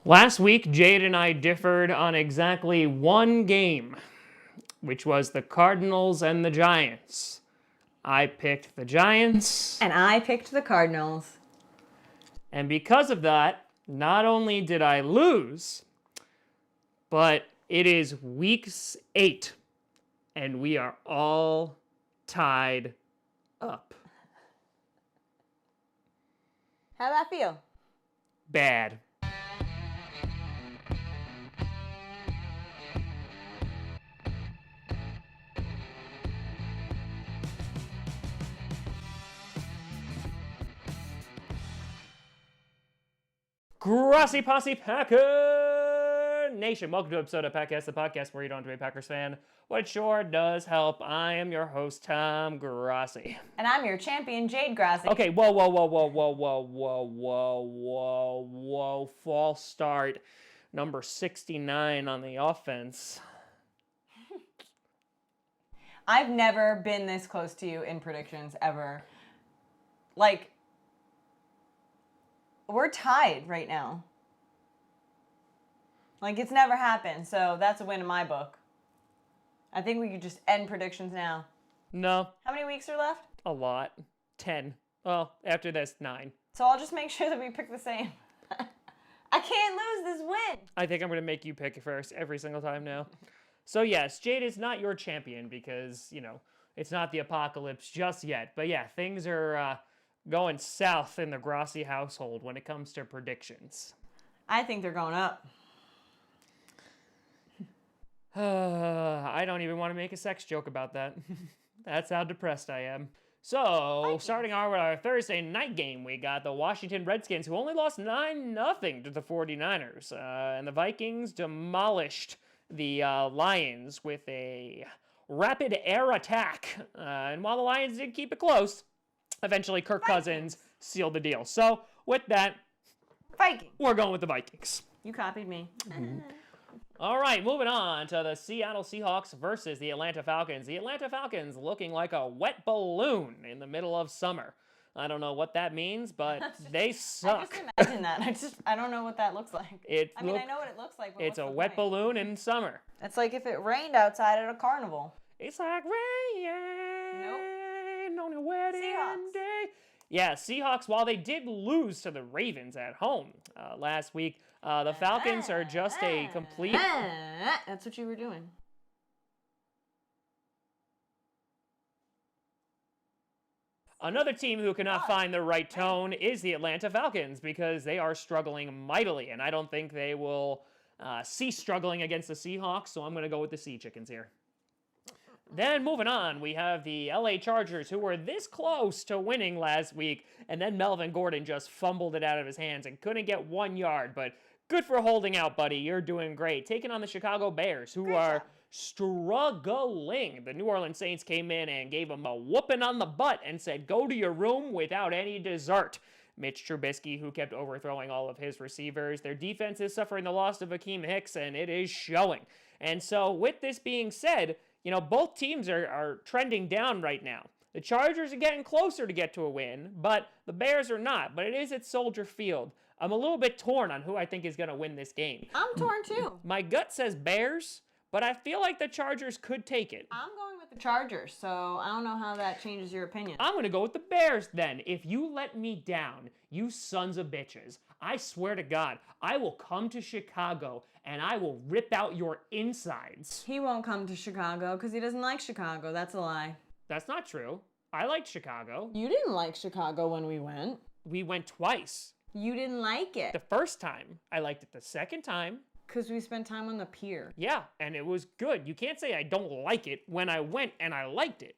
Last week, Jade and I differed on exactly one game, which was the Cardinals and the Giants. I picked the Giants. And I picked the Cardinals. And because of that, not only did I lose, but it is week 8, and we are all tied up. How'd that feel? Bad. Grossi Posse Packer Nation. Welcome to an episode of Packcast, the podcast where you don't have to be a Packers fan, but sure does help. I am your host, Tom Grossi. And I'm your champion, Jade Grossi. Okay, whoa. False start. Number 69 on the offense. I've never been this close to you in predictions, ever. We're tied right now. It's never happened, so that's a win in my book. I think we could just end predictions now. No. How many weeks are left? A lot. 10. Well, after this, 9. So I'll just make sure that we pick the same. I can't lose this win. I think I'm going to make you pick it first every single time now. So yes, Jade is not your champion because, it's not the apocalypse just yet. But yeah, things are going south in the Grossi household when it comes to predictions. I think they're going up. I don't even want to make a sex joke about that. That's how depressed I am. So, starting out with our Thursday night game, we got the Washington Redskins, who only lost 9-0 to the 49ers. And the Vikings demolished the Lions with a rapid air attack. And while the Lions did keep it close, eventually Kirk Cousins sealed the deal. So, with that, Vikings. We're going with the Vikings. You copied me. All right, moving on to the Seattle Seahawks versus the Atlanta Falcons. The Atlanta Falcons looking like a wet balloon in the middle of summer. I don't know what that means, but they suck. I just imagine that. I don't know what that looks like. I know what it looks like, but it's a wet balloon in summer. It's like if it rained outside at a carnival. It's like rain on a wedding day. Yeah, Seahawks, while they did lose to the Ravens at home last week, the Falcons are just a complete... That's what you were doing. Another team who cannot find the right tone is the Atlanta Falcons because they are struggling mightily, and I don't think they will cease struggling against the Seahawks, so I'm going to go with the Sea Chickens here. Then moving on, we have the LA Chargers, who were this close to winning last week, and then Melvin Gordon just fumbled it out of his hands and couldn't get 1 yard, but good for holding out, buddy. You're doing great. Taking on the Chicago Bears, who are struggling. The New Orleans Saints came in and gave them a whooping on the butt and said, go to your room without any dessert. Mitch Trubisky, who kept overthrowing all of his receivers. Their defense is suffering the loss of Akeem Hicks, and it is showing. And so with this being said, both teams are trending down right now. The Chargers are getting closer to get to a win, but the Bears are not. But it is at Soldier Field. I'm a little bit torn on who I think is going to win this game. I'm torn too. My gut says Bears, but I feel like the Chargers could take it. I'm going with the Chargers, so I don't know how that changes your opinion. I'm going to go with the Bears then. If you let me down, you sons of bitches, I swear to God, I will come to Chicago and I will rip out your insides. He won't come to Chicago because he doesn't like Chicago. That's a lie. That's not true. I liked Chicago. You didn't like Chicago when we went. We went twice. You didn't like it. The first time, I liked it. The second time... Because we spent time on the pier. Yeah, and it was good. You can't say I don't like it when I went and I liked it.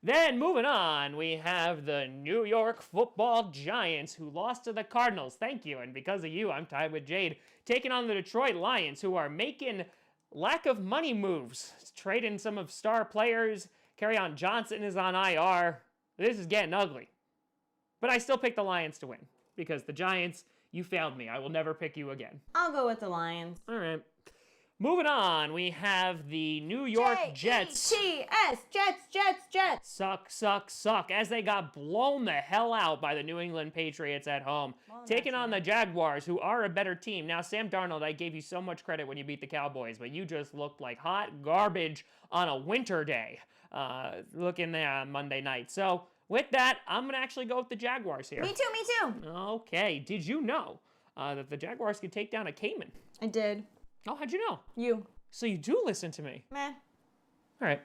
Then, moving on, we have the New York Football Giants, who lost to the Cardinals. Thank you, and because of you, I'm tied with Jade. Taking on the Detroit Lions, who are making lack of money moves. Trading some of star players. Kerryon Johnson is on IR. This is getting ugly. But I still pick the Lions to win, because the Giants, you failed me. I will never pick you again. I'll go with the Lions. All right. Moving on, we have the New York Jets. Jets. Suck, as they got blown the hell out by the New England Patriots at home. Well, taking on the Jaguars, who are a better team. Now, Sam Darnold, I gave you so much credit when you beat the Cowboys, but you just looked like hot garbage on a winter day, looking there on Monday night. So, with that, I'm going to actually go with the Jaguars here. Me too. Okay, did you know that the Jaguars could take down a Cayman? I did. Oh, how'd you know? You. So you do listen to me. Meh. All right.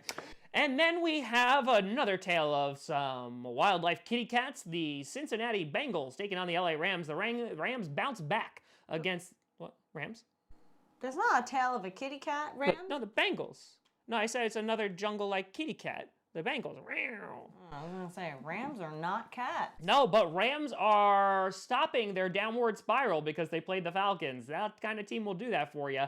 And then we have another tale of some wildlife kitty cats. The Cincinnati Bengals taking on the LA Rams. The Rams bounce back against... What? Rams? There's not a tale of a kitty cat, Rams? No, the Bengals. No, I said it's another jungle-like kitty cat. The Bengals. I was going to say, Rams are not cats. No, but Rams are stopping their downward spiral because they played the Falcons. That kind of team will do that for you.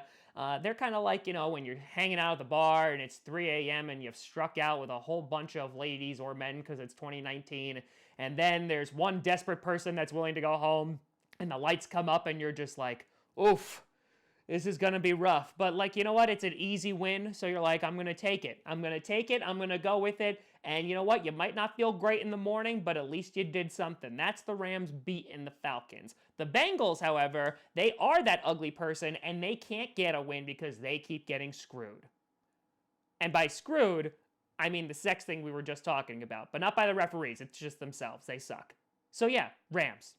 They're kind of like, when you're hanging out at the bar and it's 3 a.m. and you've struck out with a whole bunch of ladies or men because it's 2019. And then there's one desperate person that's willing to go home and the lights come up and you're just like, oof. This is going to be rough. But, you know what? It's an easy win. So you're like, I'm going to take it. I'm going to go with it. And you know what? You might not feel great in the morning, but at least you did something. That's the Rams beating the Falcons. The Bengals, however, they are that ugly person, and they can't get a win because they keep getting screwed. And by screwed, I mean the sex thing we were just talking about. But not by the referees. It's just themselves. They suck. So yeah, Rams.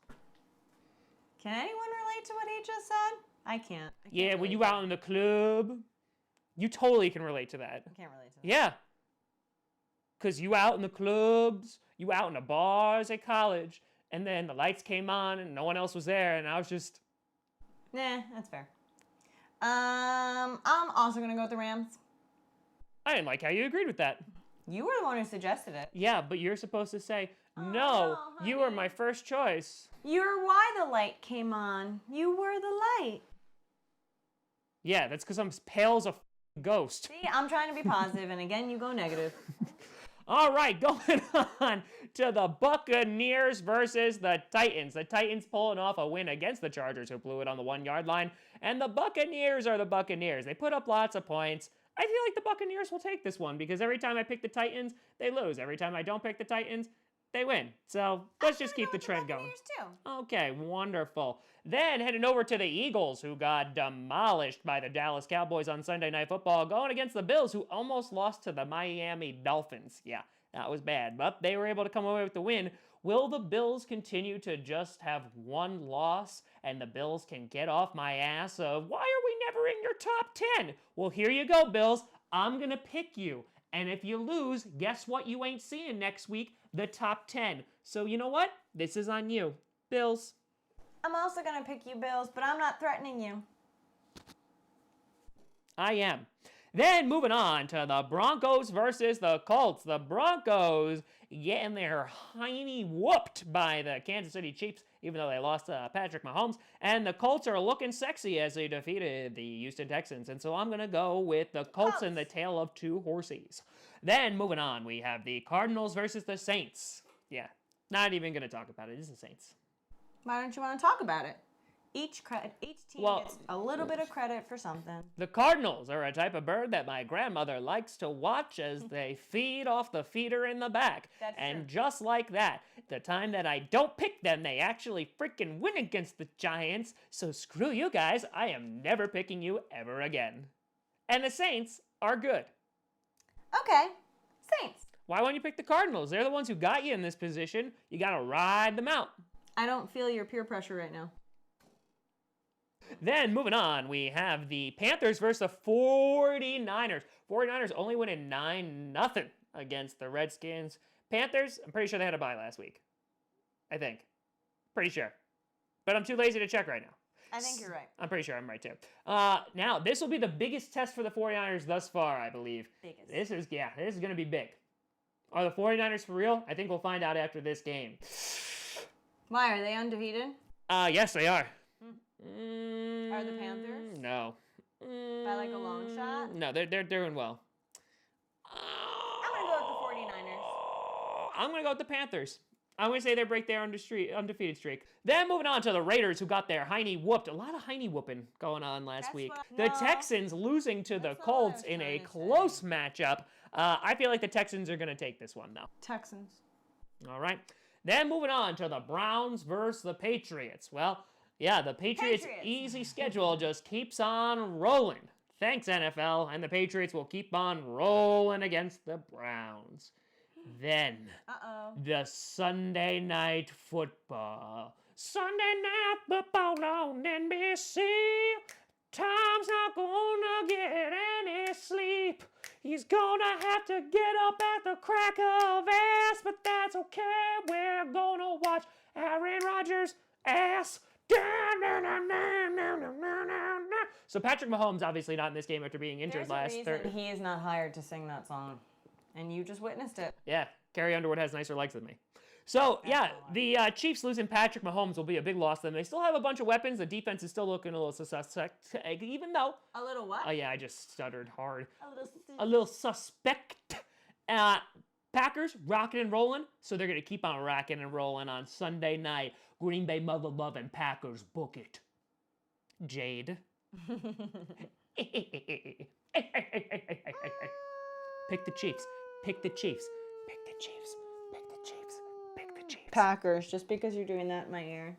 Can anyone relate to what he just said? I can't. Yeah, when you out in the club, you totally can relate to that. I can't relate to that. Yeah. Because you out in the clubs, you out in the bars at college, and then the lights came on and no one else was there, and I was just... Nah, that's fair. I'm also going to go with the Rams. I didn't like how you agreed with that. You were the one who suggested it. Yeah, but you're supposed to say, no, you were my first choice. You're why the light came on. You were the light. Yeah, that's because I'm pale as a ghost. See, I'm trying to be positive, and again, you go negative. All right, going on to the Buccaneers versus the Titans. The Titans pulling off a win against the Chargers, who blew it on the 1-yard line. And the Buccaneers are the Buccaneers. They put up lots of points. I feel like the Buccaneers will take this one because every time I pick the Titans, they lose. Every time I don't pick the Titans, they win. So let's just keep the trend going. Too. Okay, wonderful. Then heading over to the Eagles, who got demolished by the Dallas Cowboys on Sunday Night Football, going against the Bills, who almost lost to the Miami Dolphins. Yeah, that was bad, but they were able to come away with the win. Will the Bills continue to just have one loss and the Bills can get off my ass of, why are we never in your top 10? Well, here you go, Bills. I'm going to pick you. And if you lose, guess what you ain't seeing next week? The top 10. So you know what? This is on you. Bills. I'm also going to pick you, Bills, but I'm not threatening you. I am. Then moving on to the Broncos versus the Colts. The Broncos getting their hiney whooped by the Kansas City Chiefs, even though they lost Patrick Mahomes. And the Colts are looking sexy as they defeated the Houston Texans. And so I'm going to go with the Colts and the tale of two horses. Then moving on, we have the Cardinals versus the Saints. Yeah, not even going to talk about it. It's the Saints. Why don't you want to talk about it? Each team gets a little bit of credit for something. The Cardinals are a type of bird that my grandmother likes to watch as they feed off the feeder in the back. That's and true. Just like that, the time that I don't pick them, they actually freaking win against the Giants. So screw you guys, I am never picking you ever again. And the Saints are good. Okay, Saints. Why won't you pick the Cardinals? They're the ones who got you in this position. You gotta ride them out. I don't feel your peer pressure right now. Then, moving on, we have the Panthers versus the 49ers. 49ers only winning 9-0 against the Redskins. Panthers, I'm pretty sure they had a bye last week. I think. Pretty sure. But I'm too lazy to check right now. I think you're right. I'm pretty sure I'm right, too. Now, this will be the biggest test for the 49ers thus far, I believe. Biggest. This is going to be big. Are the 49ers for real? I think we'll find out after this game. Why, are they undefeated? Yes, they are. Are the Panthers? No. By like a long shot? No, they're doing well. I'm going to go with the 49ers. I'm going to go with the Panthers. I'm going to say they break their undefeated streak. Then moving on to the Raiders, who got their hiney whooped. A lot of hiney whooping going on last week. The Texans losing to the Colts in a close matchup. I feel like the Texans are going to take this one, though. Texans. All right. Then moving on to the Browns versus the Patriots. Well, yeah, the Patriots' easy schedule just keeps on rolling. Thanks, NFL. And the Patriots will keep on rolling against the Browns. Then, the Sunday night football. Sunday night football on NBC. Tom's not gonna get any sleep. He's gonna have to get up at the crack of ass, but that's okay. We're gonna watch Aaron Rodgers' ass. So Patrick Mahomes obviously not in this game after being injured last Thursday. He is not hired to sing that song, and you just witnessed it. Yeah, Carrie Underwood has nicer legs than me. So, yeah, the Chiefs losing Patrick Mahomes will be a big loss to them. They still have a bunch of weapons. The defense is still looking a little suspect, even though... A little what? Oh, yeah, I just stuttered hard. A little suspect. Packers rocking and rolling, so they're going to keep on rocking and rolling on Sunday night. Green Bay mother loving Packers, book it. Jade. Pick the Chiefs. Pick the Chiefs. Pick the Chiefs. Pick the Chiefs. Pick the Chiefs. Packers, just because you're doing that in my ear.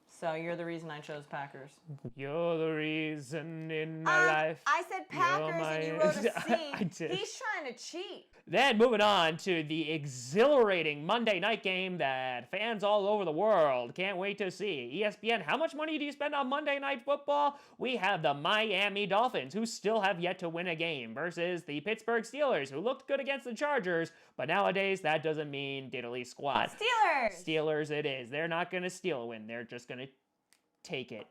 So you're the reason I chose Packers. You're the reason in my life. I said Packers and you wrote a C. I did. He's trying to cheat. Then moving on to the exhilarating Monday night game that fans all over the world can't wait to see. ESPN, how much money do you spend on Monday Night Football? We have the Miami Dolphins, who still have yet to win a game, versus the Pittsburgh Steelers, who looked good against the Chargers, but nowadays that doesn't mean diddly squat. Steelers it is. They're not going to steal a win. They're just going to take it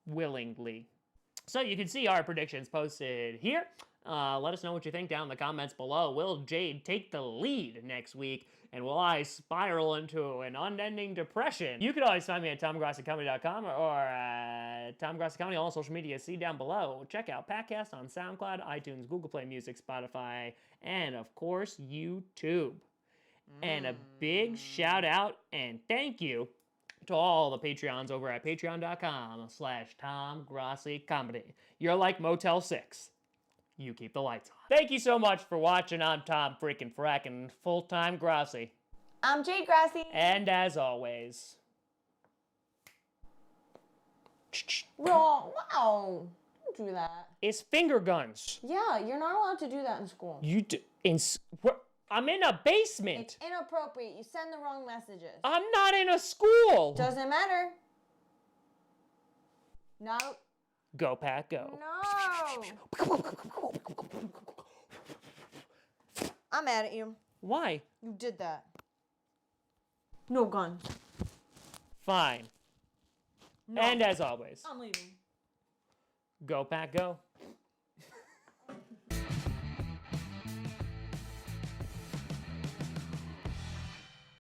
willingly. So you can see our predictions posted here. Let us know what you think down in the comments below. Will Jade take the lead next week? And will I spiral into an unending depression? You can always find me at TomGrossiComedy.com or Tom Grossi Comedy on all social media. See down below. Check out Podcast on SoundCloud, iTunes, Google Play Music, Spotify, and of course, YouTube. And a big shout out and thank you to all the Patreons over at patreon.com/TomGrossiComedy. You're like Motel 6. You keep the lights on. Thank you so much for watching. I'm Tom freaking frackin' full-time Grossi. I'm Jade Grossi. And as always... Wow. Don't do that. It's finger guns. Yeah, you're not allowed to do that in school. You do... I'm in a basement. It's inappropriate. You send the wrong messages. I'm not in a school. Doesn't matter. No. Go, Pat, go. No. I'm mad at you. Why? You did that. No gun. Fine. No. And as always. I'm leaving. Go, Pat, go.